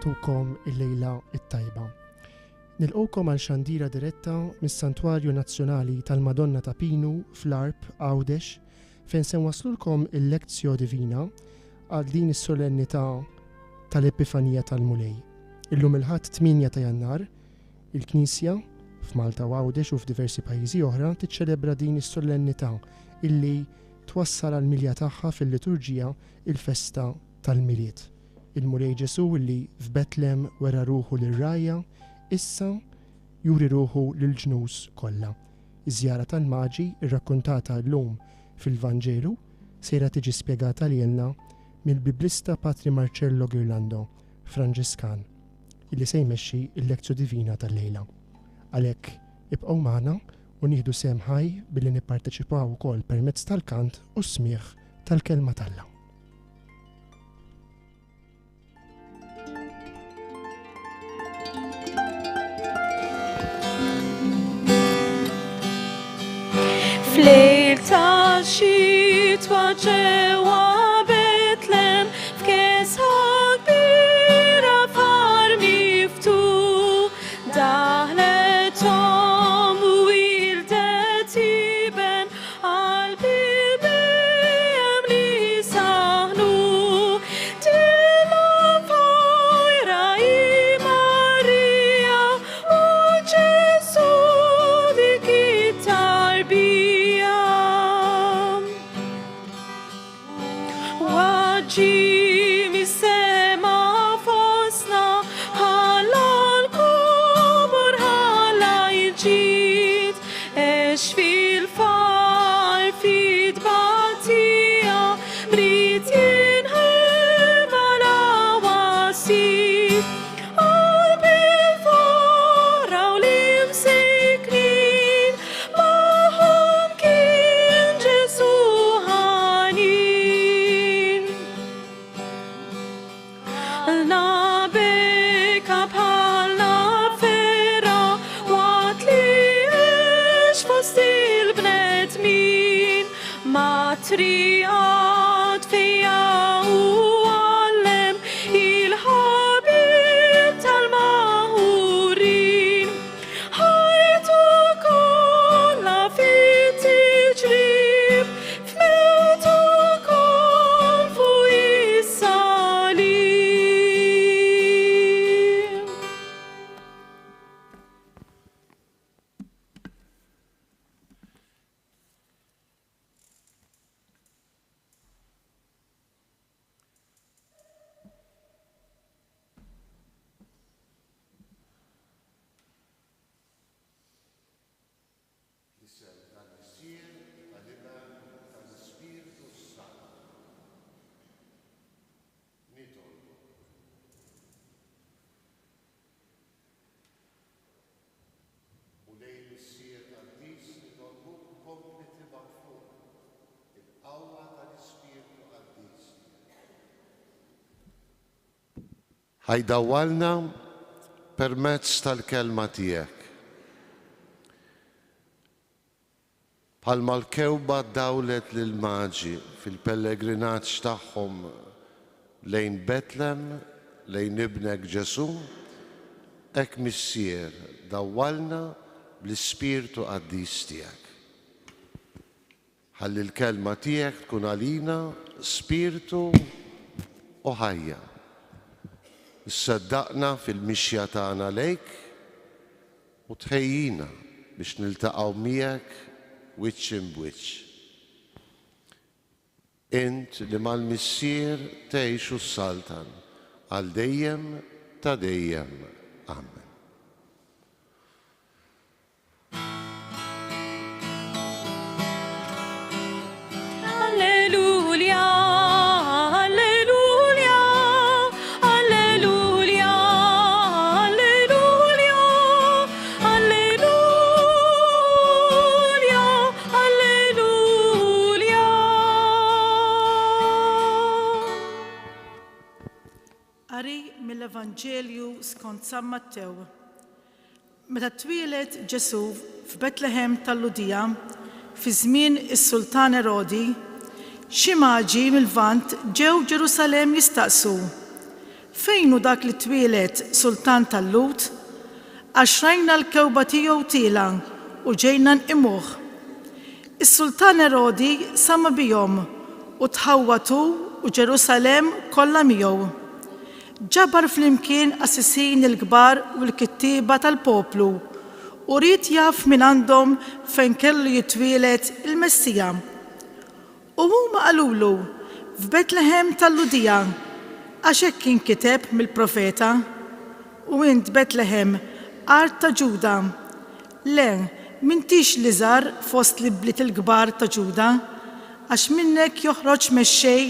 natukom il-lejla it-tajba. Nilqowkom għal xandira diretta mis-Santwarju Nazzjonali tal-Madonna ta' Pinu fl-Arp Għawdex fejn se nwaslulkom il-Lectio Divina għal din is-solennità tal-Epifanija tal-Mulej. Illum il-ħadd 8 ta' Jannar, il-Knisja f'Malta u Għawdex u f'diversi pajjiżi oħra tiċċelebra din is-solennità illi twassal għal milja tagħha fil-liturġija il-festa tal-Miliet. Il-Mulej Ġesu illi f'Betlem wera ruħu lir-rajja issa juri ruħu lill-ġnus kollha. Iż-żjara tal-Maġi irrakkuntata llum fil-Vanġelu sejra tiġi spjegata lilna mill-Biblista Patri Marcello Ghirlando, Franġiskan, illi se jmexxi l-Lectio Divina tal-lejla. Għalhekk ibqgħu magħna u nieħdu sehem ħaj billi nipparteċipaw ukoll permezz tal-kant u smigħ tal-kelma tal-Alla. F'lejl ta' xitwa ġewwa Betlem f'kesħa kbira far miftuħ daħlet Om u wildet iben għal Bibem li saħnu dilla fajra i Marija u Ġesu dik it-tarbija. Waġġi mis-sema fosna ħalla l-kubur ħalla jġid ex fil-far fid-batija brid jinħema l-awasit qalbi l-fora u l-imsiknin magħhom kien Ġesu ħanin. Nabeka bħalna ferra waqt li għex fost il-bnedmin matriqat fija u għallem il-ħabib tal-maħurin ħajtu kollha fit-tiġrib f'mewtu kol fuq is-salim. ħajdawwalna permezz tal-kelma tiegħek. Bħalma l-kewba dawlet lil maġi fil-pellegrinaġġ tagħhom lejn Betlem, lejn ibnek Ġesu, hekk missier dawwalna bl-Ispirtu Qaddis tiegħek. Ħalli l-kelma tiegħek tkun għalina spirtu u ħajja. Issaddaqna fil-mixja tagħna lejk u tħejjina biex niltaqgħu miegħek wiċċ imbiċċ. Int li mal-missier tgħixu s-saltan għal dejjem ta' dejjem. Amen. Alleluja, alleluja, alleluja, alleluja, alleluja, alleluja. Qari mill-Evanġelju skont San Mattew. Meta twieled Ġesu f'Betlehem tal-Ludija fi żmien is-Sultan Erodi, xi maġi mill-Lvant ġew Ġerusalemm jistaqsu: fejn hu dak li twieled Sultan tal-Lut? Għax rajna l-kewba tiegħu tila u ġejna nqimuh. Is-Sultan Erodi sama bihom u tħawwatu u Ġerusalemm kollha miegħu. Ġabar flimkien assisin il-kbar u l-kittiba tal-poplu u rid jaf minn għandhom fejn kellu jitwieled il-Messija. U huma qalulu f'Betlehem tal-Ludija għax hekk inkiteb mill-profeta: u int Betlehem art ta' Ġuda, le m'intix l-iżgħar fost l-bliet il-kbar ta' Ġuda, għax minnek joħroġ mexxej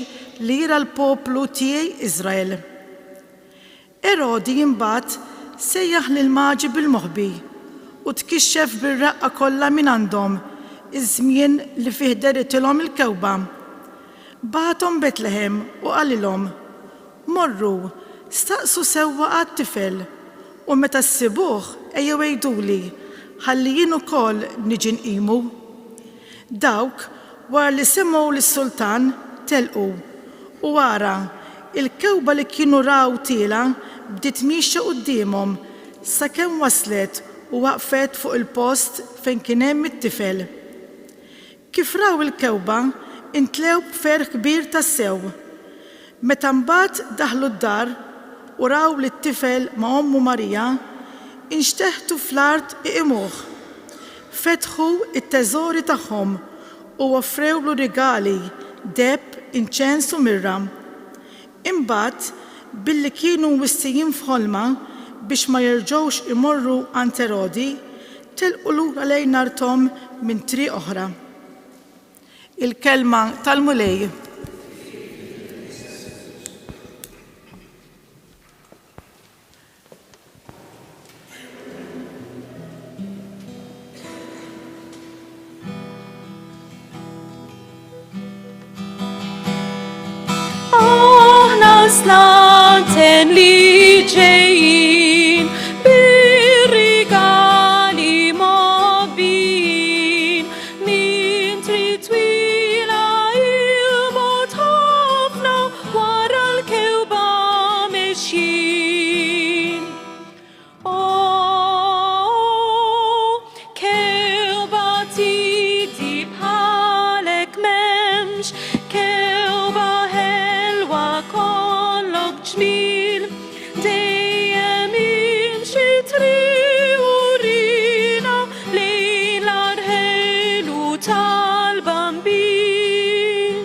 li jira l-poplu tiegħi Iżrael. Erodi imbagħad sejjaħ lil maġi bil-moħbi u tkixxef bir-raqqa kollha minn għandhom iż-żmien li fih deritilhom il-kewba. Bagħathom Betlehem u qalilhom: morru, staqsu sewwa għat-tifel u meta ssibuh ejjew għejduli ħalli jien ukoll niġi nqimu. Dawk wara li semgħu lis-sultan telqu u wara il-kewba li kienu raw tila bdiet mixja qudiemhom sakemm waslet u waqfet fuq il-post fejn kien hemm it-tifel. Kif raw il-kewba intlew b'ferħ kbir tas-sew. Meta mbagħad daħlu d-dar u raw li t-tifel ma' ommu Marija, inxteħtu fl-art iqimuh. Fetħu it-teżori tagħhom u offrewlu rigali, deb, inċens u mirra. Imbagħad billi kienu mistijin f'ħolma biex ma jerġgħux imorru għand Erodi, telqu lura lejn artom minn triq oħra. Il-kelma tal-mulej. Aħna slanten li ġejjin bir-rigali mobbin min trid twila il-mod ħafna wara l-kewba mexjin. Kewba tidi bħalek m'hemmx, kewba ħelwa kollok ġmiel, dejjem imxi triq urina lejn l-arħelu tal-bambin.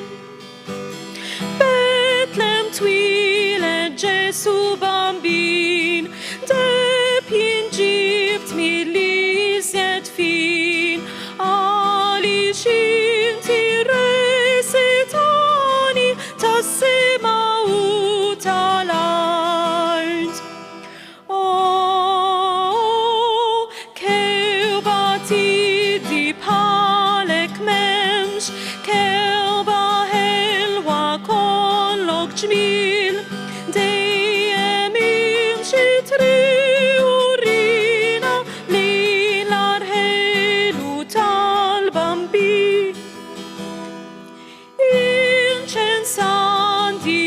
Betlehem twilet Ġesu bambin, deb jinġibt mill-iżjed fin, għaliex inti resitani tas-sema u tal-art. Kewba tidi bħalek m'hemmx, kewba ħelwa kollok ġmiel, dejjem imxi triq urina lejn l-arħelu tal-bambin. Inċensanti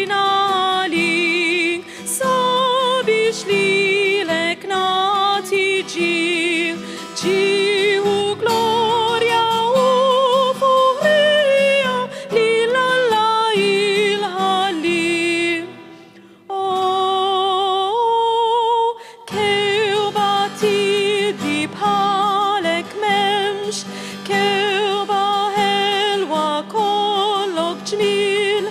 jingħalik sabiex lilek nagħti ġieħu glorja u fuqrija lil Alla il-ħallim. Kewba tidi bħalek m'hemmx, kewba ħelwa kollok ġmiel,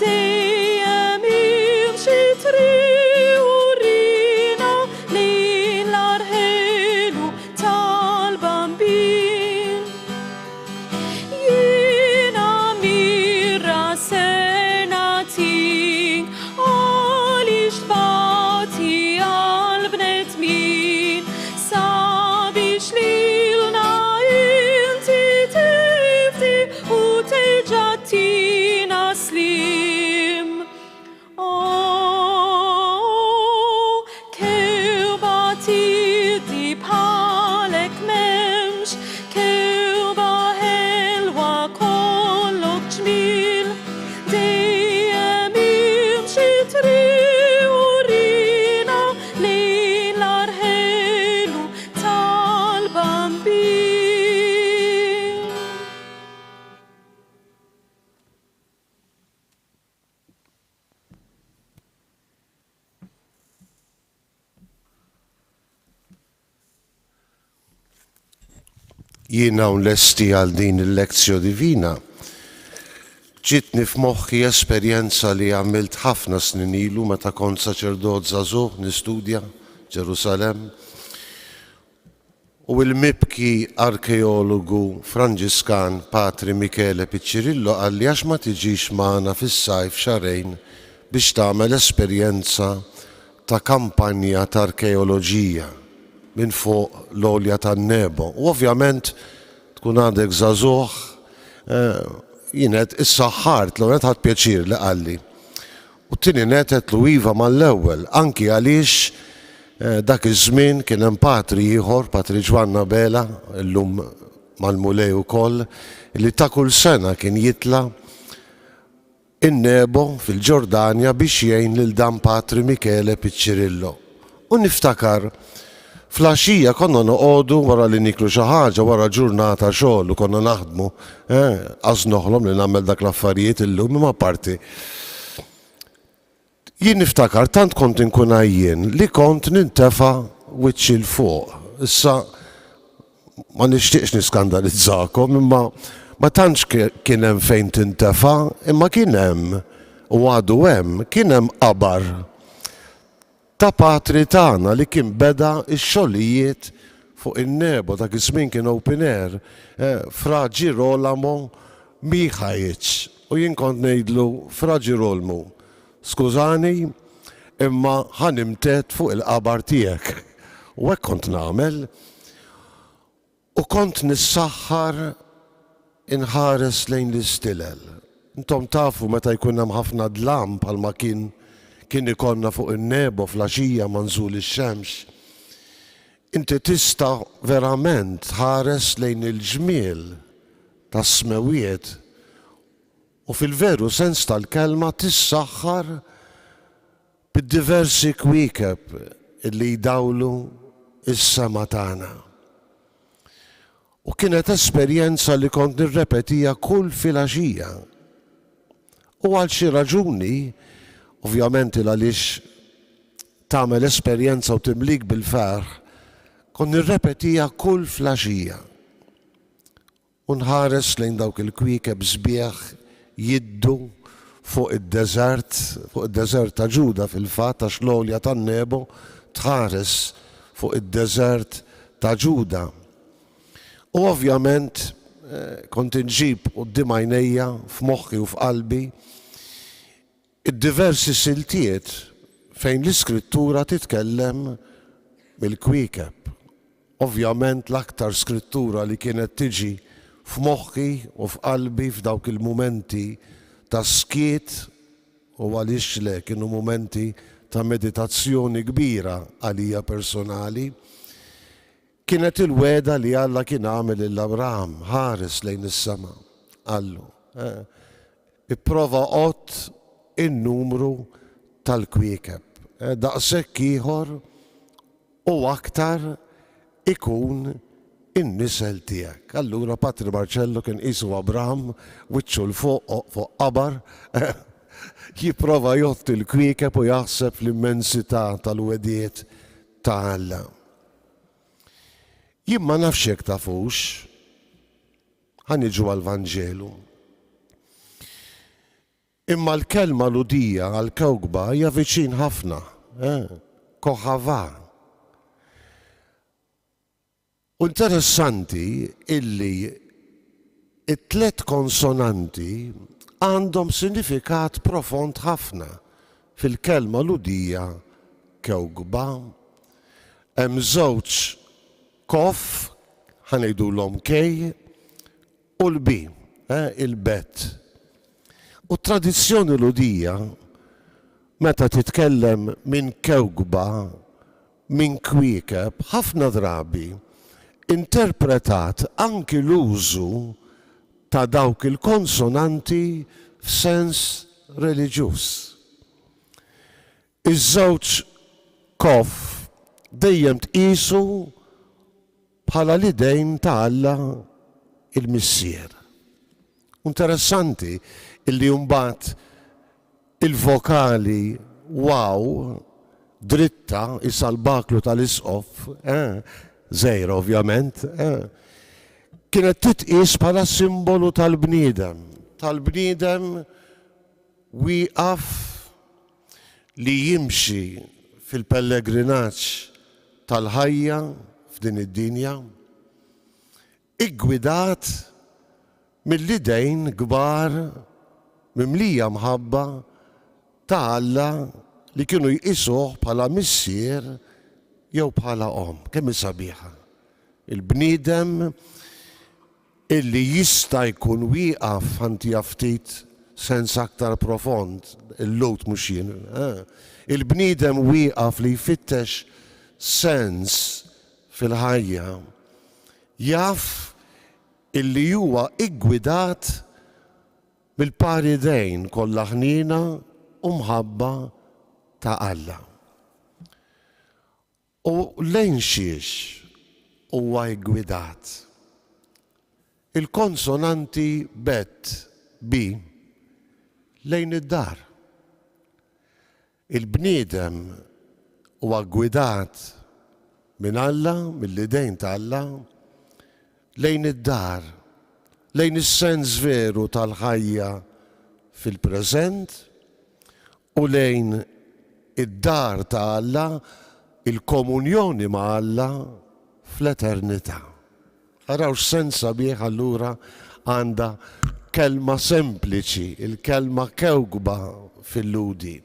dejjem imxi triq urina lejn l-arħelu tal-bambin. Jiena mirra ser nagħtik għaliex tbagħti għall-bnedmin sabiex lilna inti tifti u terġa' tina slim. Kewba tidi bħalek m'hemmx, kewba ħelwa kollok ġmiel, dejjem imxi triq urina lejn l-arħelu tal-bambin. Jiena hawn lesti għal din il-lezzjo divina. Ġitni f'moħħi esperjenza li għamilt ħafna snin ilu meta kont saċerdot żagħżugħ nistudja Ġerusalemm. U l-mibki arkeologu Franġiskan Patri Michele Piccirillo għalli għax ma tiġix magħna fis-sajf xarejn biex tagħmel esperjenza ta' kampanja ta' arkeoloġija minn fuq l-olja tan-nebo. U ovvjament tkun għandek żagħżugħ, jienet issa ħart l-għonet ħadd pjaċir li qalli. U t-tieni netet lu iva mal-ewwel, anki għaliex dak iż-żmien kien hemm patri ieħor, Patri Ġwanna Bela, llum mal-mulej ukoll, li ta' kull sena kien jitla' in-nebo fil-Ġordanja biex jgħin lil dan Patri Michele Piccirillo. U niftakar fl-għaxija konna noqogħdu wara li niklu xi ħaġa wara ġurnata xogħol u konna naħdmu, għaż noħlom li nagħmel dak l-affarijiet illum imma parti. Jien niftakar tant kont inkun għajjien li kont nintefa' wiċċi l fuq. Issa ma nixtieqx niskandalizzakom imma ma tantx kien hemm fejn tintefa' imma kien hemm u għadu hemm kien hemm qabar ta' patri tagħna li kien beda x-xogħlijiet fuq in-nebo dak iż-żmien kien open air fra Ġirolamo Miħajjiċ u jien kont ngħidlu fra Ġirolmu. Skużani, imma ħanimtet fuq il-qabar tiegħek. U hekk kont nagħmel u kont nissaħħar inħares lejn l-istilel. Intom tafu meta jkun hemm ħafna dlam bħalma kien ikollna fuq in-nebo fl-għaxija manżul ix-xemx. Inti tista' verament tħares lejn il-ġmiel tas-smewiet u fil-veru sens tal-kelma tissaħħar bid-diversi kwiekeb illi jdawlu is-sema tagħna. U kienet esperjenza li kont nirrepetija kull filgħaxija. U għal xi raġuni, ovvjament għaliex tagħmel esperjenza u timlik bil-ferħ, kont nirrepetija kull filgħaxija. U nħares lejn dawk il-kwiekeb sbieħ jiddu fuq id-deżert ta' Ġuda fil-fatt għax l-olja tan-nebo tħares fuq id-deżert ta' Ġuda. U ovvjament kont inġib quddiem għajnejja f'moħħi u f'qalbi id-diversi siltiet fejn l-iskrittura titkellem mill-kwiekeb. Ovvjament l-aktar skrittura li kienet tiġi f'moħħi u f'qalbi f'dawk il-mumenti ta' skiet u għaliex le kienu mumenti ta' meditazzjoni kbira għalija personali. Kienet il-weda li Alla kien għamel l-Abraham ħares lejn is-sema. Allu, ipprova qott in-numru tal-kwiekeb. Daqshekk ieħor u aktar ikun in-nisel tiegħek. Allura Patri Marcello kien qisu Abraham wiċċu l-fuq qabar jipprova jott il-kwiekeb u jaħseb l-immensità tal-wedijiet ta' Alla. Jien ma nafx jekk tafux, ħaniġu għall-Vanġelu. Imma l-kelma ludija għall-kewkba hija viċin ħafna, koħava. U interessanti illi it-tlet konsonanti għandhom sinifikat profond ħafna fil-kelma ludija kewkba. Hemm żewġ kof, ħanejdulhom kej, u l-bi, il-bet. U tradizzjoni ludija, meta titkellem minn kewkba, minn kwiekeb, ħafna drabi, interpretat anki l-użu ta' dawk il-konsonanti f'sens reliġjuż. Iż-żewġ kof dejjem tqisu bħala l-idejn ta' Alla il-Missier. Interessanti illi mbagħad il-vokali wow dritta issa l-baklu tal-isqof, żejra ovvjament, kienet titqis bħala simbolu tal-bniedem. Tal-bniedem wieqaf li jimxi fil-pellegrinaġġ tal-ħajja f'din id-dinja, iggwidat mill-idejn kbar mimlija mħabba ta' Alla li kienu jqisuh bħala missier jew bħala kemm sabiħa. Il-bniedem illi jista' jkun wieqaf ħanti ftit sens aktar profond, il-lot mhux jien. Il-bniedem wieqaf li jfittex sens fil-ħajja jaf illi huwa iggwidat bil-paridejn kollha ħnina u mħabba ta' Alla. U lejn xiex huwa iggwidat. Il-konsonanti bet bi lejn id-dar. Il-bniedem huwa gwidat minn Alla, mill-idejn ta' Alla, lejn id-dar, lejn is-sens veru tal-ħajja fil-preżent u lejn id-dar ta' Alla, il-komunjoni ma' Alla fl-eternità. Araw x'sens sabiħ allura għandha kelma sempliċi, il-kelma kewkba fil-ludi.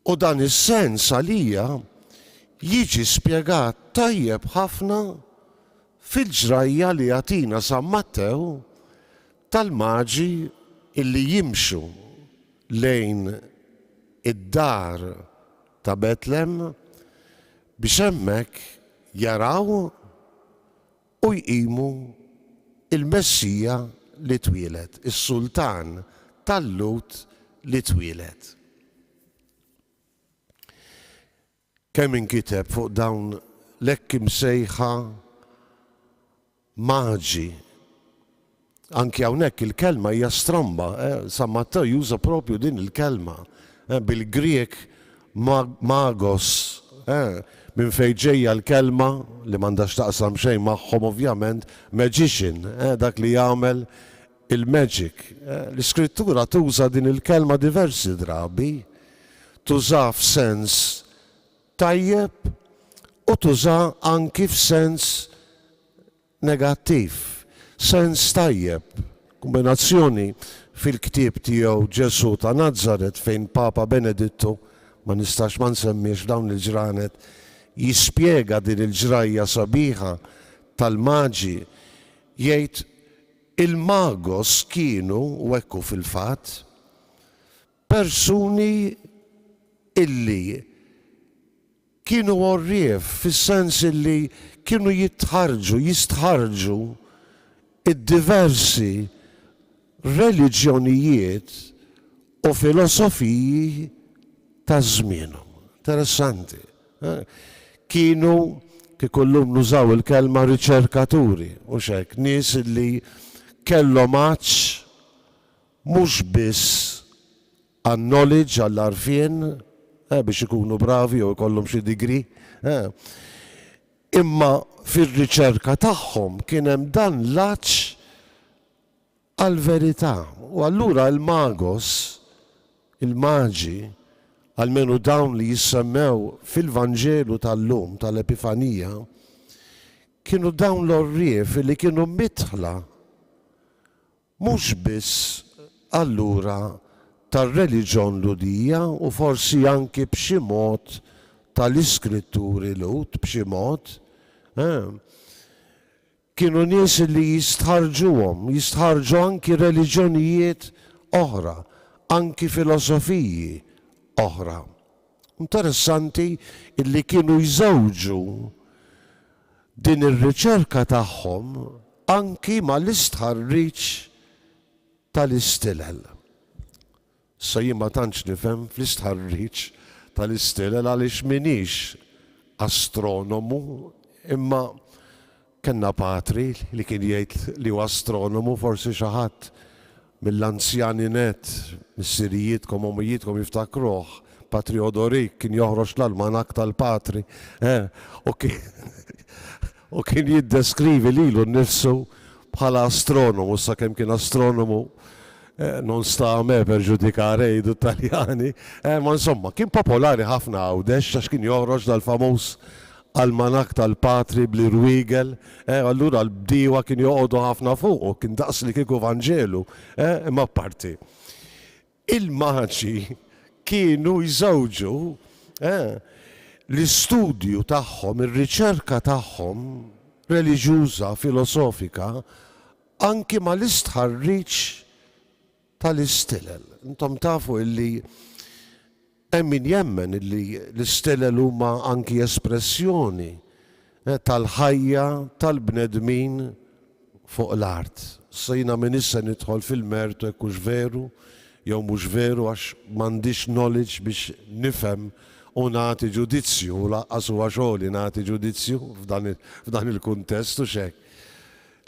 U dan is-sens għalija jiġi spjegat tajjeb ħafna fil-ġrajja li jagħtina San Mattew tal-maġi illi jimxu lejn id-dar ta' Betlem biex hemmhekk jaraw u jqimu il-Messija li twieled, is-Sultan tal-Lut li twieled. Kemm inkiteb fuq dawn l-hekk imsejħa maġi. Anki hawnhekk il-kelma hija stramba, San Mattew juża propju din il-kelma. Bil-Griek magos, minn fejn ġejja l-kelma li m'għandax taqsam xejn magħhom ovvjament, magician, dak li jagħmel il-magic. L-iskrittura tuża din il-kelma diversi drabi, tuża f'sens tajjeb u tuża anki f'sens negattiv, sens tajjeb. Kombinazzjoni fil-ktieb tiegħu Ġesu ta' Nazaret fejn Papa Benedittu, ma nistax ma nsemmix dawn il-ġranet, jispjega din il-ġrajja sabiħa tal-maġi, jgħid il-magos kienu, u ekku fil-fatt, persuni illi kienu għorrief fis-sens illi kienu jistħarġu id-diversi reliġjonijiet u filosofiji ta' żmienhom. Interessanti. Kienu kikullum nużaw il-kelma riċerkaturi, u xek, nies li kellhom għaċ mhux biss għan-knowledge, għall-arfien, biex ikunu bravi u jkollhom xi degree, imma fir-riċerka tagħhom kien hemm dan l-għaċ għall-verità. U allura l-magos, il-maġi, għalmenu dawn li jissemmew fil-Vanġelu tal-lum, tal-Epifanija, kienu dawn l-orrief li kienu mitħla mhux biss allura tal-reliġjon ludija u forsi anki b'xi mod tal-iskritturi Lut, b'xi mod. Kienu nies li jistħarġu anki reliġjonijiet oħra, anki filosofiji oħra. Interessanti illi kienu jżewġu din ir-riċerka tagħhom anki mal-istħarriġ tal-istilel. Sa jien ma tantx nifhem fl-istħarriġ tal-istilel għaliex minix astronomu, imma kellna patri li kien jgħid li huwa astronomu, forsi xi ħadd mill-anzjani net, mis-sirijietkom u mujjietkom jiftakruh, Patri Odorik kien joħroġ l-almanak tal-patri, u kien jiddeskrivi lilu nnifsu bħala astronomu, sakemm kien astronomu non sta a me per giudicare i Taljani, ma insomma kien popolari ħafna Għawdex għax kien joħroġ dal-famuż almanak tal-patri bl-irwigel, allura l-bdiewa kien joqogħdu ħafna fuq, kien daqs li kieku Vanġelu, imma parti. Il-maġi kienu jżewġu l-istudju tagħhom, ir-riċerka tagħhom reliġjuża, filosofika, anki ma l-istħarriġ tal-istilel. Intom tafu illi hemm min jemmen illi l-istilel huma anki espressjoni tal-ħajja tal-bnedmin fuq l-art. Sejna minn issa nidħol fil-mertu hekk hux veru jew mhux veru għax m'għandix knowledge biex nifhem u nagħti ġudizzju, laqqas huwa xogħli nagħti ġudizzju f'dan il-kuntest u x'hekk.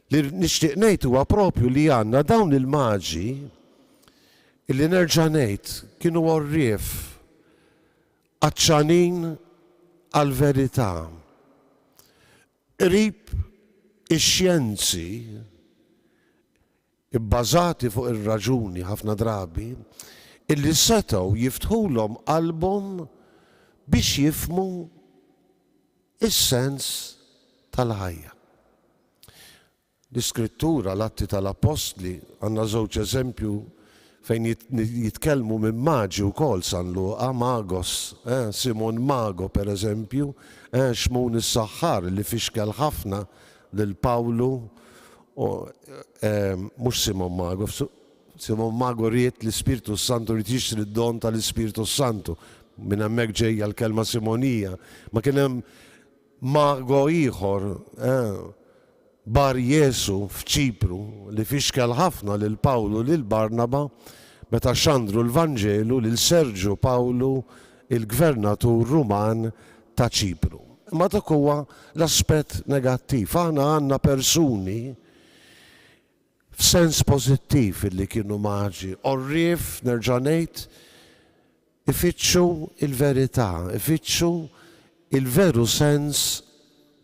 Li nixtieq ngħid huwa proprju li għandna dawn il-maġi illi nerġa' ngħid kienu għorrief għaċċanin għall-verità. Qrib ix-xjenzi ibbażati fuq ir-raġuni ħafna drabi illi setgħu jiftħulhom qalbhom biex jifhmu is-sens tal-ħajja. L-iskrittura, l-atti tal-apostli, għandna żewġ eżempju fejn jitkellmu minn maġi wkoll San Luqa, Magos, Simon Mago pereżempju, Xmun is-Saħħar li fixkel ħafna lil Pawlu, mhux Simon Mago, Simon Mago ried l-Ispiritu Santu ried jixtri d-don tal-Ispiritu Santu, minn hemmhekk ġejja l-kelma Simonija, ma kien hemm mago ieħor Bar Jesu f'Ċipru li fixkel ħafna lil Pawlu lil Barnaba meta xandru l-Vanġelu lil Serġu Pawlu il-gvernatur Ruman ta' Ċipru. Ma dak huwa l-aspett negattiv. Aħna għandna persuni f'sens pożittiv illi kienu maġi. Orrief nerġa' ngħid ifittxu il-verità, ifittxu il-veru sens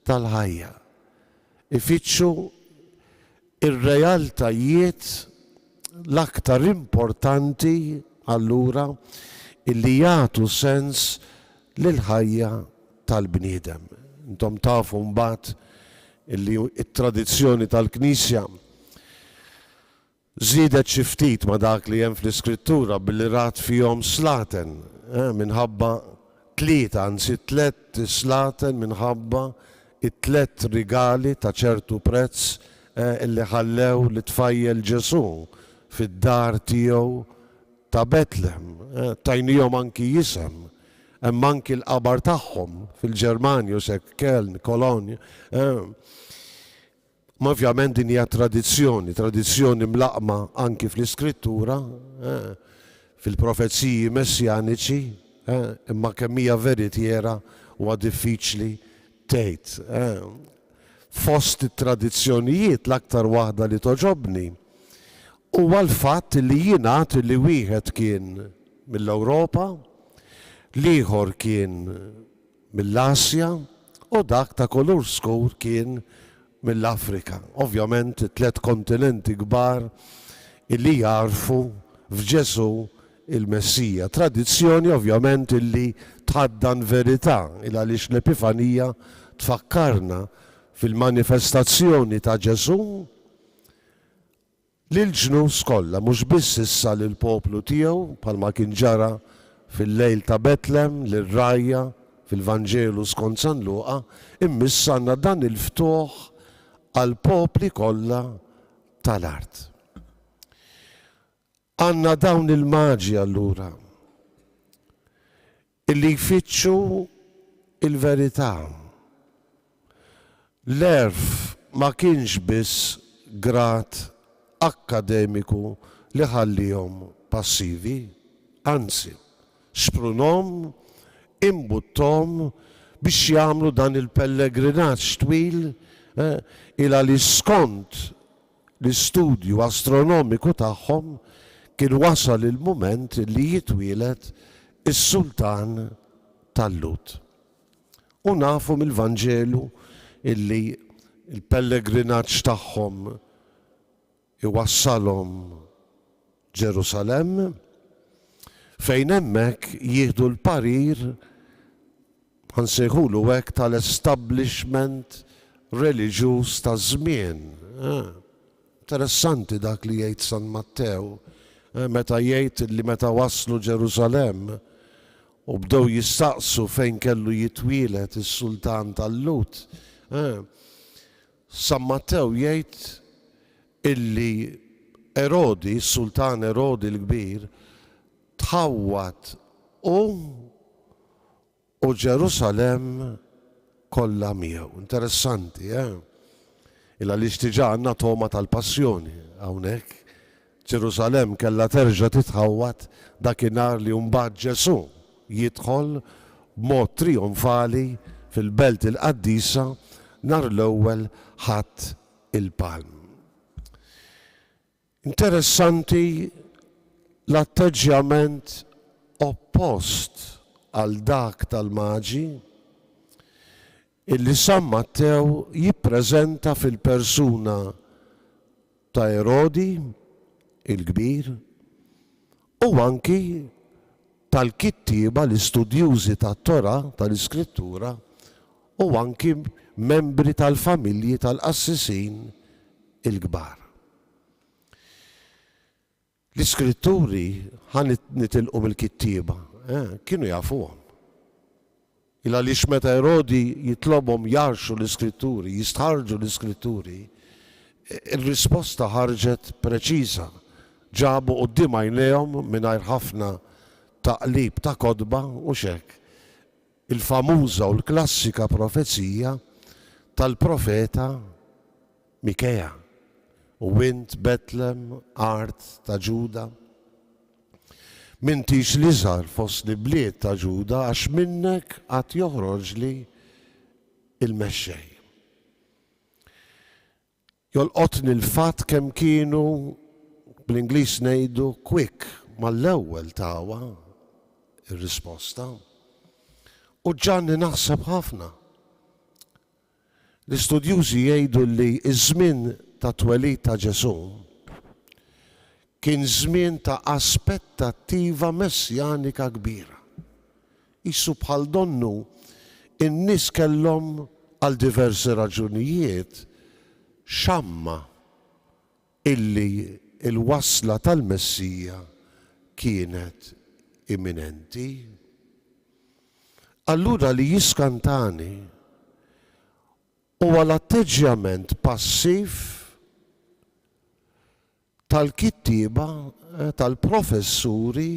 tal-ħajja. Ifittxu ir-realtajiet l-aktar importanti allura illi jagħtu sens lill-ħajja tal-bniedem. Intom tafu mbagħad illi t-tradizzjoni tal-Knisja żiedet xi ftit ma' dak li hemm fl-Iskrittura billi rat fihom slaten minħabba tliet slaten minħabba it-tlet rigali ta' ċertu prezz illi ħallew li tfajjel Ġesu fid-dar tiegħu ta' Betlehem. Tajnihom anki jisem, hemm anki l-qabar tagħhom fil-Ġermanja u sekk Keln, Kolonja. Ma ovvjament din hija tradizzjoni mlaqma anki fl-Iskrittura, fil-profezziji messjaniċi, imma kemm hija veritiera huwa diffiċli tgħid. Fost it-tradizzjonijiet l-aktar waħda li toġobni huwa l-fatt li jingħad li wieħed kien mill-Ewropa, l-ieħor kien mill-Asja u dak ta' kulur skur kien mill-Afrika. Ovvjament it-tlet kontinenti kbar illi jarfu f'Ġesu il-Messija. Tradizzjoni ovvjament illi tħaddan verità il għaliex l-Epifanija tfakkarna fil-manifestazzjoni ta' Ġesu lill-ġnus kollha, mhux biss issa lill-poplu tiegħu bħalma kien ġara fil-lejl ta' Betlehem lir-rajja fil-Vanġelu skont San Luqa, imissa għandna dan il-ftuħ għal popli kollha tal-art. Għandna dawn il-maġi allura illi jfittxu il-verità. L-erf ma kienx biss grad akkademiku li ħallihom passivi, anzi, xprunhom, imbuttom biex jagħmlu dan il-pellegrinaġġ twil il għaliex skont l-istudju astronomiku tagħhom kien wasal il-mument li jitwielet is-Sultan tal-Lut. U nafu mill-Vanġelu illi il-pellegrinaġġ tagħhom iwassalhom Ġerusalem fejn hemmhekk jieħdu l-parir ħansejħulu hekk tal-establishment reliġjuż taż-żmien. Interessanti dak li jgħid San Mattew, meta jgħid li meta waslu Ġerusalem u bdew jistaqsu fejn kellu jitwielet is-sultan tal-Lut. San Mattew jgħid illi Erodi, is-sultan Erodi l-kbir, tħawwat u Ġerusalem kollha miegħu. Interessanti, illa li diġà għandna toma tal-passjoni hawnhekk. Ġerusalem kellha terġa' titħawwat dakinhar li mbagħad Ġesu jidħol b'mod trionfali fil-belt il-qaddisa nhar l-ewwel ħadd il-palm. Interessanti l-atteġġjament oppost għal dak tal-Maġi illi San Mattew jippreżenta fil-persuna ta' Erodi il-kbir u anki tal-kittieba l-istudjużi tat-Tora tal-Iskrittura u anki membri tal-familji tal-qassisin il-kbar. L-Iskritturi ħan nitilqu mill-kittieba, kienu jafuhom. Illa li meta Erodi jitlobhom jarxu l-Iskritturi, jistħarġu l-Iskritturi, ir-risposta ħarġet preċiża. Ġabu quddiem għajnejhom mingħajr ħafna taqlib ta' kodba u xekk il-famuża u l-klassika profezija tal-profeta Mikea u wint Betlem art ta' Ġuda. M'intix li żgħar fost li bliet ta' Ġuda għax minnek qatt joħroġli il-mexxej. Jolqotni l-fatt kemm kienu bl-Ingliż ngħidu quick mal-ewwel tawa ir-risposta. U ġanni naħseb ħafna. L-istudjużi jgħidu li iż-żmien ta' twelid ta' Ġesu kien żmien ta' aspettattiva messjanika kbira. Issu bħal donnu in-nies kellhom għal diversi raġunijiet xamma illi il-wasla tal-Messija kienet imminenti. Allura li jiskantani huwa l-atteġġjament passiv tal-kittieba tal-professuri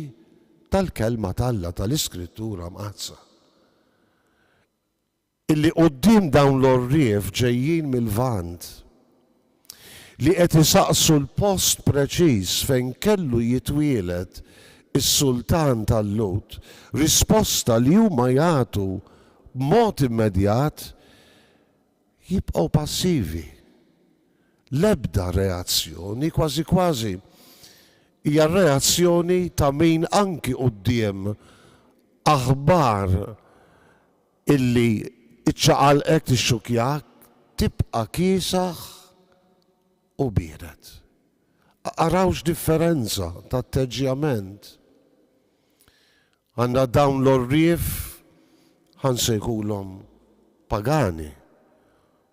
tal-kelma tal-Alla tal-Iskrittura mqazza. Illi quddiem dawn l-orrief ġejjin mill-Lvant li qed isaqsu l-post preċiż fejn kellu jitwielet is-sultan tal-Lut, risposta li huma jagħtu b'mod immedjat jibqgħu passivi. L-ebda reazzjoni, kważi kważi hija reazzjoni ta' min anki quddiem aħbar illi iċċaqalqek tixxukjak tibqa' kiesaħ u bienet. Arawx differenza ta' atteġġjament. Għandna dawn l-orrief ħansejħulhom pagani,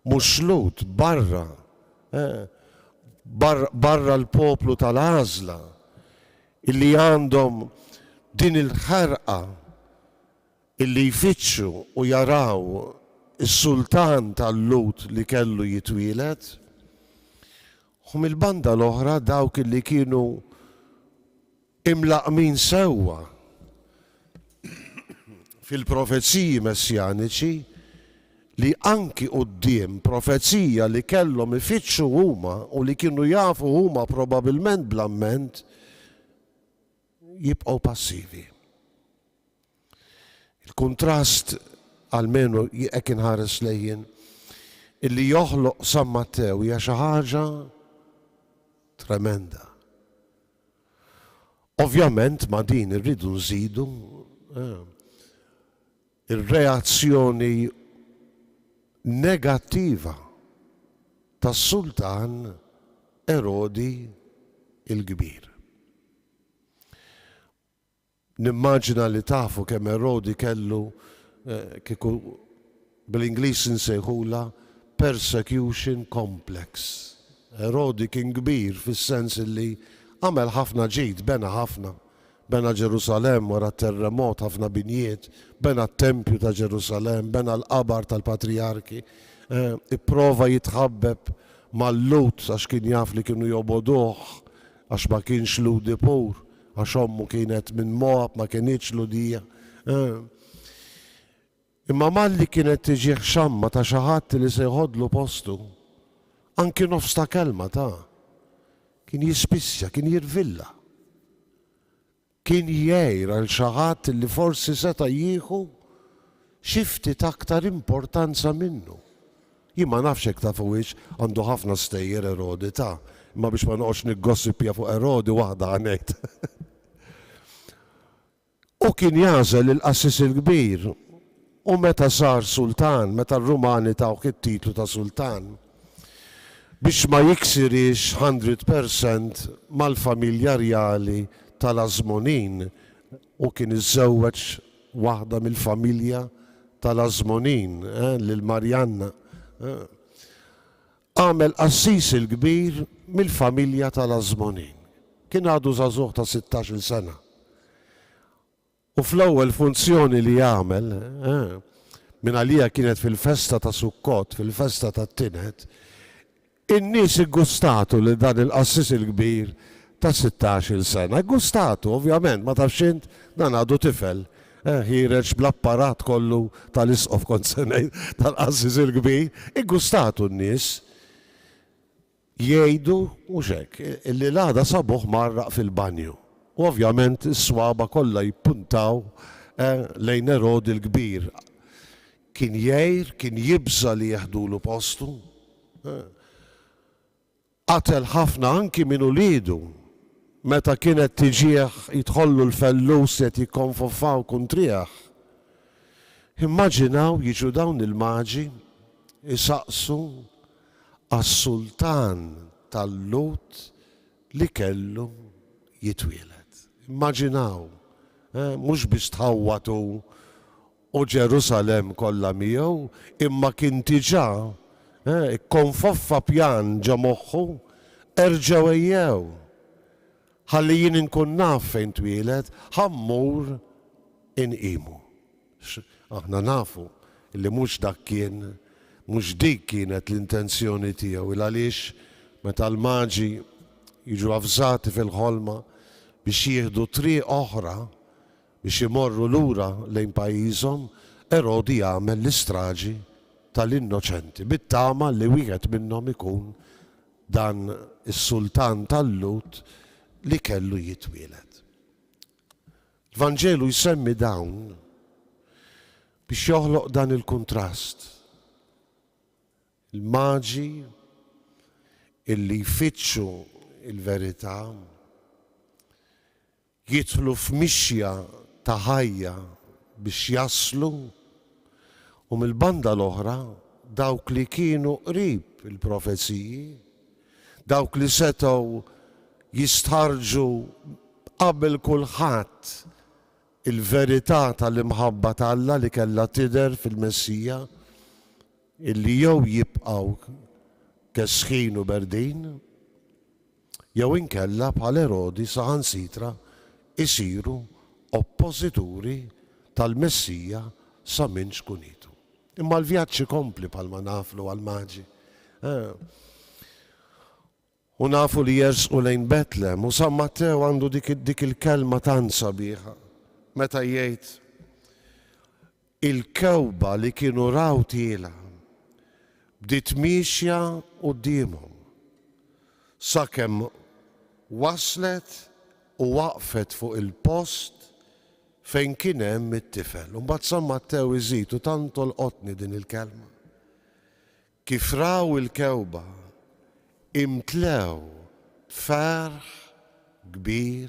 mhux Lut barra l-poplu tal-għażla illi għandhom din il-ħerqa illi jfittxu u jaraw is-sultan tal-Lut li kellu jitwielet. U mill-banda l-oħra dawk illi kienu imlaqmin sewwa fil-profezziji messjaniċi li anki quddiem profezija li kellhom ifittxu huma u li kienu jafu huma probabbilment bl-amment jibqgħu passivi. Il-kuntrast għalmenu jekk inħares lejjin illi joħloq San Mattew hija xi ħaġa tremenda. Ovvjament ma' din irridu nżidu ir-reazzjoni negattiva tas-sultan Erodi il-Kbir. Nimmaġina li tafu kemm Erodi kellu kieku bil-Ingliż insejħula persecution complex. Erodi kien kbir fis-sens li għamel ħafna ġid, bena bena Ġerusalem wara t-terremot ħafna binjiet, bena t-tempju ta' Ġerusalem, bena l-qabar tal-patriarki, ipprova jitħabbeb mal-Lut għax kien jaf li kienu joboduh għax ma kienx ludi pur, għax ommu kienet minn Moab ma kienitx ludija. Imma malli kienet tiġi xamma ta' xi ħadd li se jħodlu postu, anki nofs ta' kelma kien jispissja, kien jirvilla. Kien jgħir għal xi ħadd li forsi seta' jieħu xi ftit aktar importanza minnu. Jien ma nafx hekk tafuwiex għandu ħafna stejjer Erodi imma biex ma noqgħodx niggossipja fuq Erodi waħda ngħid. U kien jażel il-qassis il-kbir u meta sar sultan, meta r-Rumani tawh it-titlu ta' sultan, biex ma jiksirix 100% mal-familja rjali tal-Azmonin u kien iżżewweġ waħda mill-familja tal-Azmonin lil Marjanna. Għamel qassis il-kbir mill-familja tal-Azmonin. Kien għadu żagħżugħ ta' 16 sena. U fl-ewwel funzjoni li jagħmel minn għalija kienet fil-festa ta' Sukkot, fil-festa ta' Tinet, in-nies iggustatu li dan il-qassis il-kbir ta' 16 sena. Gustatu, ovvjament, ma tafx dan għadu tifel. Ħireġ bl-apparat kollu tal-isqof konsenej tal-qassis il-kbir. Iggustatu n-nies jgħidu mhux hekk, illi l-għada sabuħ marraq fil-banju. U ovvjament is-swaba kollha jippuntaw lejn Erodi l-kbir. Kien jgħir, kien jibża li jeħdulu postu. Qatel ħafna anki minn ulidu. Meta kienet tiġieħ jidħollu l-fellus qed jikkonfoffaw kuntrieħ. Immaġinaw jiġu dawn il-maġi isaqsu għas-sultan tal-Lut li kellu jitwieled. Immaġinaw, mhux biex tħawwatu u Ġerusalem kollha miegħu, imma kien diġà ikkonfoffa pjan ġa moħħu, erġgħu ejjew. Ħalli jien inkun naf fejn twieled, ħammur inqimu. Aħna nafu li mhux dak kien, mhux dik kienet l-intenzjoni tiegħu, il għaliex meta l-maġi jiġu avżati fil-ħolma biex jieħdu triq oħra biex imorru lura lejn pajjiżhom, Erodi jagħmel l-istraġi tal-innoċenti, bit-tama li wieħed minnhom ikun dan is-sultan tal-Lut li kellu jitwieled. Il-Vanġelu jsemmi dawn biex joħloq dan il-kontrast. Il-maġi illi jfittxu il-verità jidħlu f'mixja ta' ħajja biex jaslu u mill-banda l-oħra dawk li kienu qrib il-profeziji, dawk li setgħu jistħarġu qabel kulħadd il-verità tal-imħabba tal-Alla li kellha tidher fil-Messija, illi jew jibqgħu kesħin u berdin, jew inkella bħal Erodi saħansitra isiru oppożituri tal-Messija sa minn xkunitu. Imma l-vjaġġ ikompli bħalma naflu għal-maġi. U nafu li jersqu lejn Betlem u San Matteo għandu dik il-kelma tant sabiħa meta jgħid il-kewba li kienu raw tiela bdiet mixja qudiemhom sakemm waslet u waqfet fuq il-post fejn kien hemm it-tifel. U mbagħad San Matteo iżid u tant tolqotni din il-kelma. Kif raw il-kewba imtlew ferħ kbir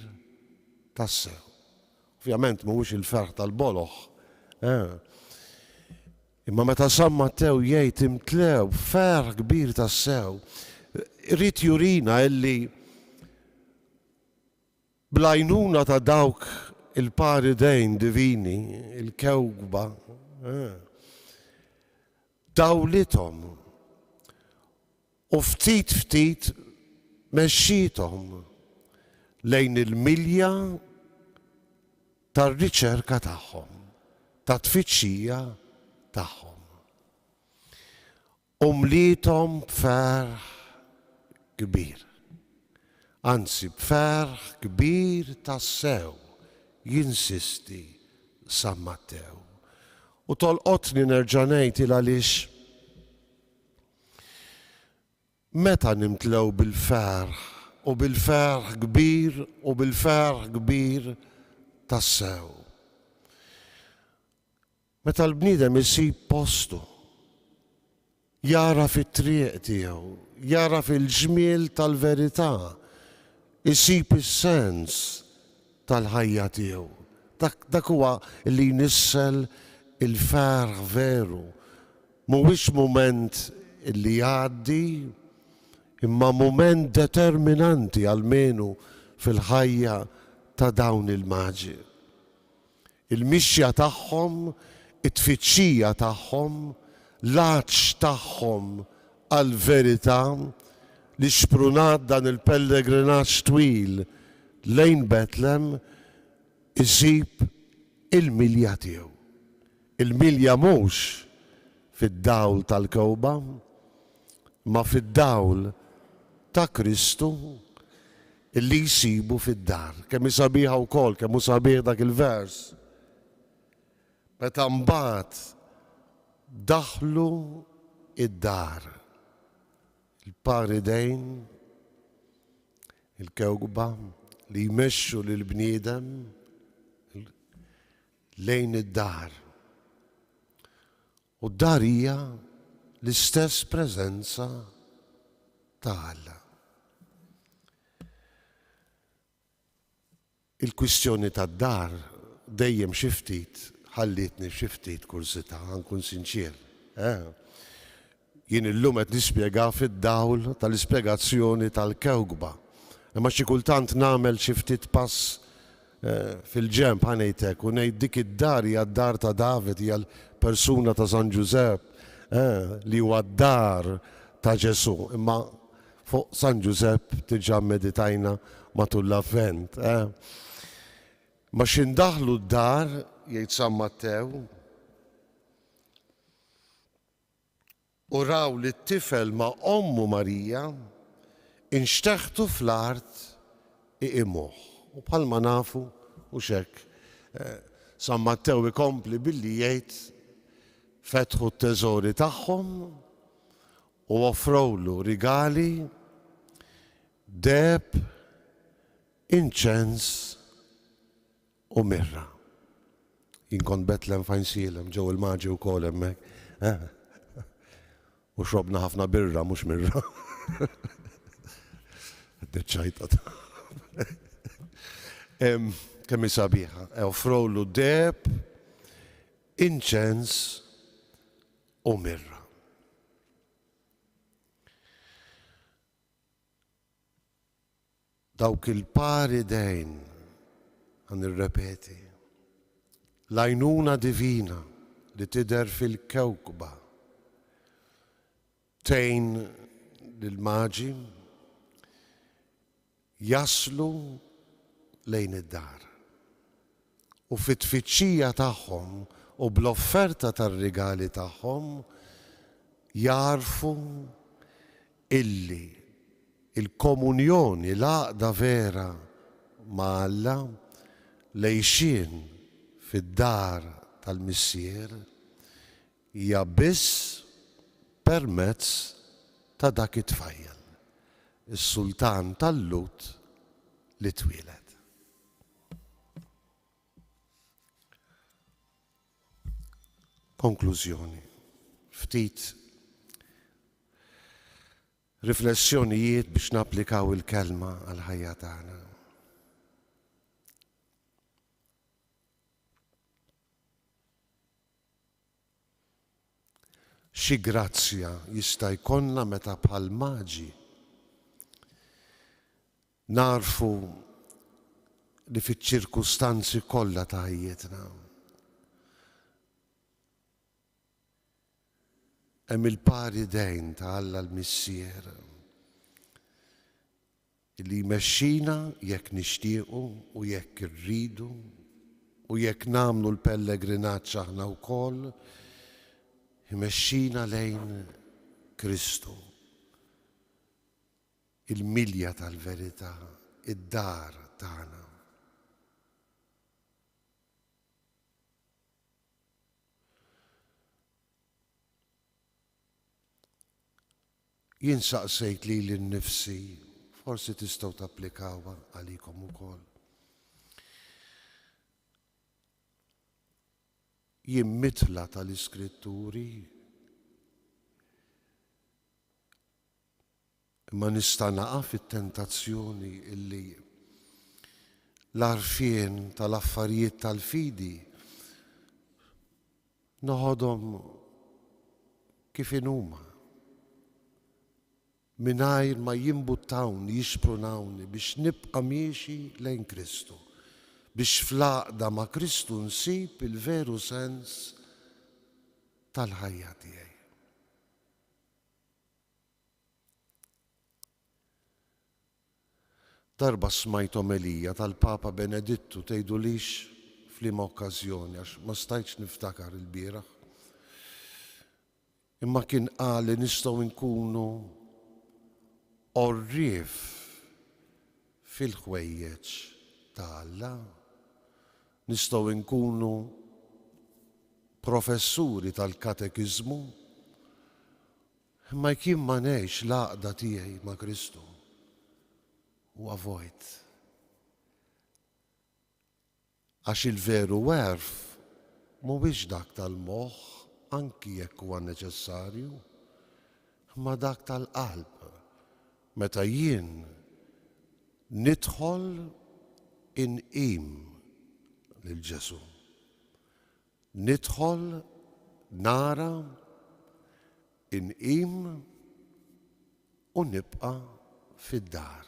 tas-sew. Ovvjament mhuwiex il-ferħ tal-boloħ. Imma meta San Matteo jgħid imtlew ferħ kbir tas-sew, irid jurina illi blajnuna ta' dawk il-paridejn divini, il-kewba, dawlithom u ftit mexxithom lejn il-milja tar-riċerka tagħhom, tat-tfittxija tagħhom. Mlietom b'ferħ kbir. Anzi, b'ferħ kbir tassew, jinsisti San Mattew. U tolqotni nerġa' ngħid għaliex meta nimtlew bil-ferħ u bil-ferħ kbir u bil-ferħ kbir tassew. Meta l-bniedem isib postu, jara fit-triq tiegħu, jara fil-ġmiel tal-verità, isib is-sens tal-ħajja tiegħu. Dak huwa li jnissel il-ferħ veru. Mhuwiex mument li jgħaddi, imma mument determinanti għalmenu fil-ħajja ta' dawn il-maġi. Il-mixja tagħhom, it-tfittxija tagħhom, l-għaġġ tagħhom għal-verità li xprunat dan il-pellegrinaġġ twil lejn Betlem isib il-milja tiegħu. Il-milja mhux fid-dawl tal-kewba, ma fid-dawl ta' Kristu illi jsibu fid-dar. Kemm sabiħa wkoll, kemm hu sabiħ dak il-vers. Meta mbagħad daħlu id-dar. Il-paridejn, il-kewba li jmexxu lill-bniedem lejn id-dar. U d-dar hija l-istess preżenza ta' Alla. Il-kwistjoni tad-dar dejjem xi ftit ħallitni xi ftit kursità, nkun sinċier. Jien illum qed nispjega fid-dawl tal-ispjegazzjoni tal-kewkba. Imma xi kultant nagħmel xi ftit pass fil-ġemp ħanejtek u ngħid dik id-dar hija d-dar ta' David, hija l-persuna ta' San Giuseppe li huwa d-dar ta' Ġesu. Imma fuq San Giuseppe diġà meditajna matul l-Avvent. Ma x'indaħlu d-dar, jgħid San Mattew, u raw li t-tifel ma' ommu Marija inxteħtu fl-art iqimuh. U bħalma nafu u xek. San Mattew ikompli billi jgħid fetħu t-teżori tagħhom u offrowlu rigali, deb, inċens u mirra. Jinkon Betlem fejn silem, ġew il-maġi wkoll hemmhekk. U xrobna ħafna birra, mhux mirra. Deċċajta. Kemm sabiħa. Offrowlu deb, inċens u mirra. Dawk il-pari dejn, għan irrepeti, l-għajnuna divina li tidher fil-kewkba tejn lil-maġi jaslu lejn id-dar. U fit-tfittxija tagħhom u bl-offerta tar-rigali tagħhom jarfu illi il-komunjoni l-għaqda vera ma' Alla lejxin fid-dar tal-missier hija biss permezz ta' dak it-tfajjel, is-sultan tal-Lut li twieled. Konklużjoni. Ftit riflessjonijiet biex napplikaw il-kelma għal ħajja tagħna. Xi grazzja jista' jkollna meta bħal maġi narfu li fiċ-ċirkustanzi kollha ta' ħajjitna hemm il-pari dejn ta' Alla l-Missier li jmexxina jekk nixtiequ u jekk irridu u jekk namlu l-pellegrinaġġ aħna wkoll imexxina lejn Kristu, il-milja tal-verità, id-dar tagħna. Jien saqsejt li l-nifsi, forsi tistgħu tapplikawha għalikom ukoll. Jien mitla tal-Iskritturi imma nista' naqa' fit-tentazzjoni illi l-għarfien tal-affarijiet tal-fidi noħodhom kif huma mingħajr ma jimbuttawni, jixprunawni biex nibqa' miexi lejn Kristu, biex fl-għaqda ma' Kristu nsib il-veru sens tal-ħajja tiegħi. Darba smajt omelija tal-Papa Benedittu tgħidulix f'liema okkażjoni għax ma stajtx niftakar il-bieraħ. Imma kien qal li nistgħu nkunu orrief fil-ħwejjeġ ta' Alla, nistgħu nkunu professuri tal-katekiżmu, imma kien ma ngħix l-għaqda tiegħi ma' Kristu huwa vojt. Għax il-veru werf mhuwiex dak tal-moħħ anki jekk huwa neċessarju, imma dak tal-qalb. Meta jien nidħol inqim lil Ġesu. Nidħol nara inqim u nibqa' fid-dar.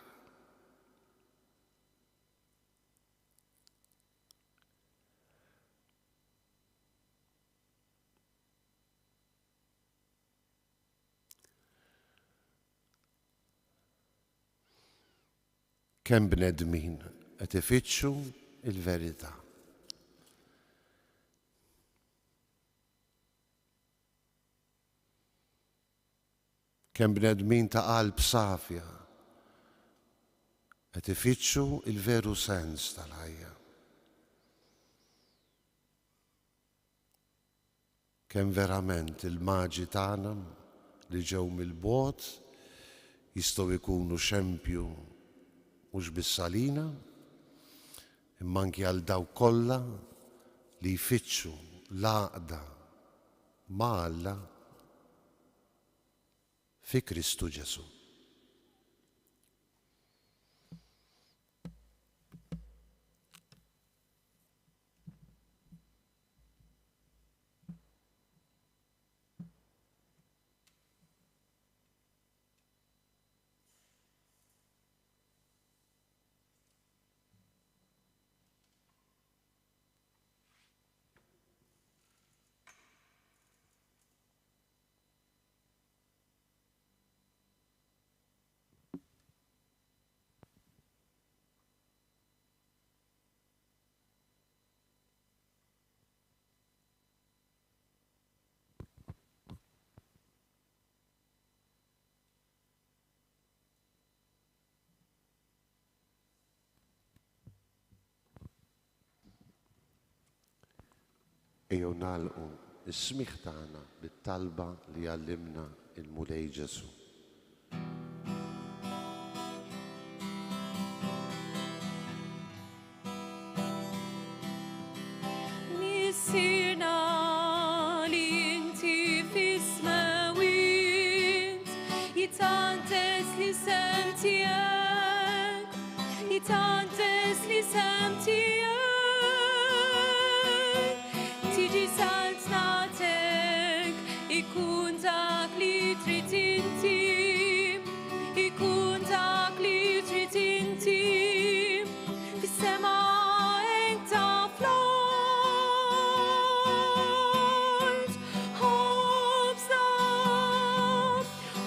Kemm bnedmin qed ifittxu il-verità. Kemm bnedmin ta' qalb safja qed ifittxu il-veru sens tal-ħajja. Kemm verament il-maġi tagħna li ġew mill-bogħod jistgħu jkunu xempju mhux bis-salina, imma anki għal dawk kollha li jfittxu l-għaqda ma' Alla fi Kristu Ġesu. Ejjew nagħlqu is-smigħ tagħna bit-talba li għallimna il-Mulej Ġesu. Missirna li inti fis-semawit, jitantes li sem tiegħek, jitantes li sem tiegħek. Tiġi saltnatek, ikun dak li trid inti, ikun dak li trid inti, fis-sema hekk ta' fl-art.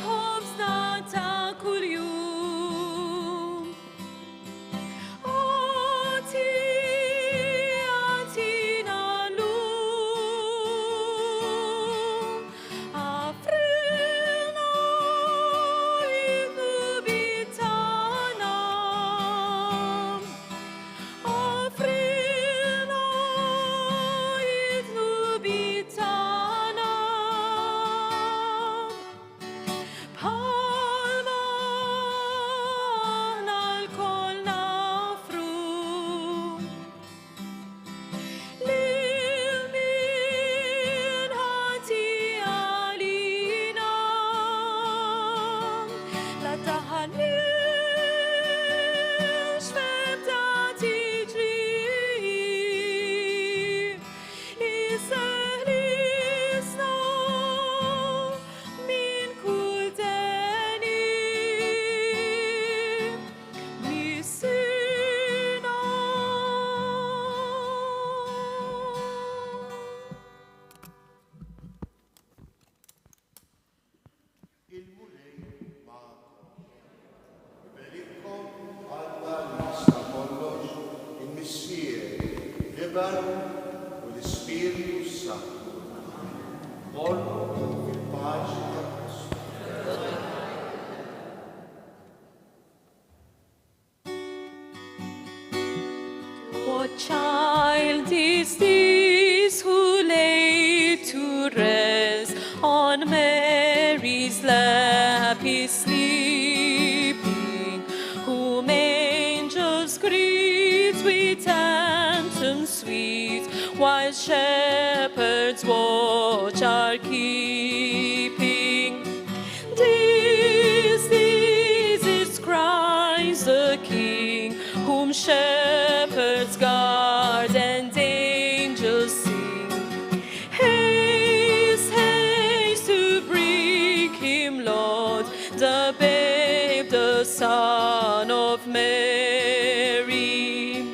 Ħobżna ta' kuljum. Oti il-Verb u l-Ispiritu Santu. Vollu fil-paċi ta' Kristu. What child is this who lay to rest on Mary's lap is sleeping, whom angels greet with anthems sweet, while shepherds watch are keeping. This is Christ the King, whom shepherds guard and angels sing. Haste, haste to bring him, Lord, the babe, the Son of Mary.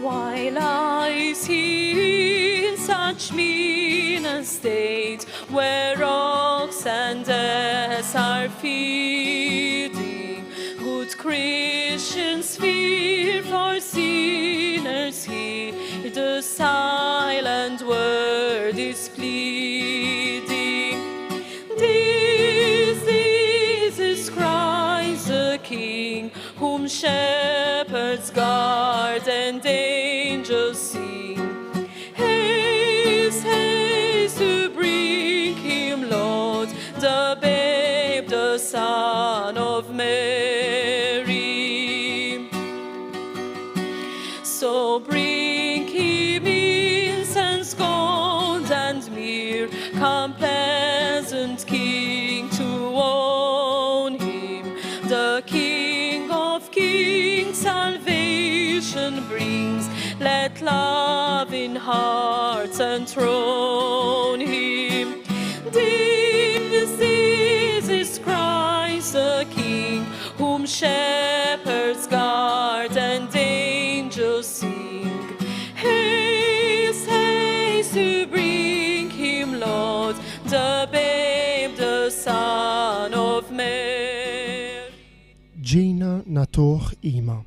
Why lies he in such mean estate, where rocks and ass are feeding? Good Christians fear, for sinners hear the silent word is pleading. This is Christ the King, whom shepherds guard and angels sing. Haste, haste to bring him, Lord, the babe, the Son of Mary. So bring him incense, gold and myrrh, come pleasant King to own him. The King of Kings salvation brings, let love in hearts enthrone him. This is Christ the King, whom shepherds guard and angels sing. Haste, haste to bring him, Lord, the babe, the Son of Mary. Ġejna natuħ ima.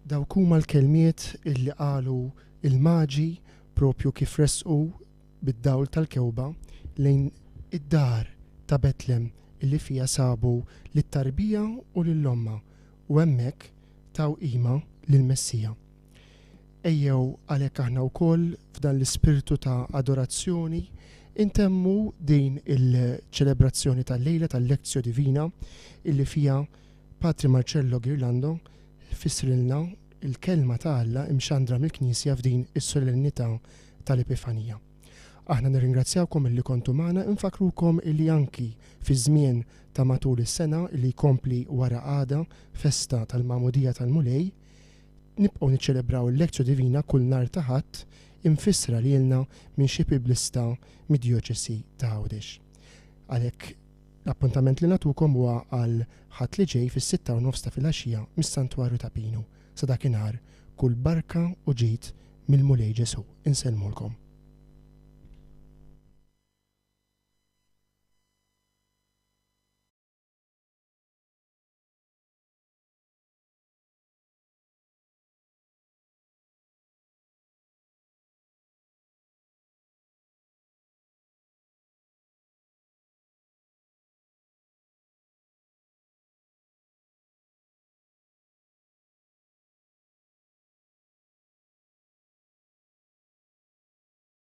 Dawk huma l-kelmiet illi qalu il-maġi propju kif resqu bid-dawl tal-kewba lejn id-dar ta' Betlem illi fija sabu lit-tarbija u lill-omma u hemmhekk taw qima lill-Messija. Ejjew għalhekk aħna wkoll f'dan l-ispirtu ta' adorazzjoni intemmu din il-ċelebrazzjoni tal-lejla tal-Lezzjo Divina illi fija Patri Marcello Ghirlando fissrilna il-kelma ta' Alla imxandra mill-Knisja f'din is-solennità tal-Epifanija. Aħna nirringrazzjawkom illi kontu magħna, infakrukom illi anki fi żmien ta' matul is-sena illi jkompli wara għada festa tal-Magħmudija tal-Mulej, nibqgħu niċċelebraw il-Lezzjo Divina kull nhar ta' Ħadd infissra lilna minn xi biblista mid-Djoċesi ta' Għawdex. Għalhekk l-appuntament li nagħtukom huwa għal Ħadd li ġej fis-6:09 ta' filgħaxija mis-Santwarju ta' Pinu. Sa dakinhar kull barka u ġid mill-Mulej Ġesu. Insellmulkom.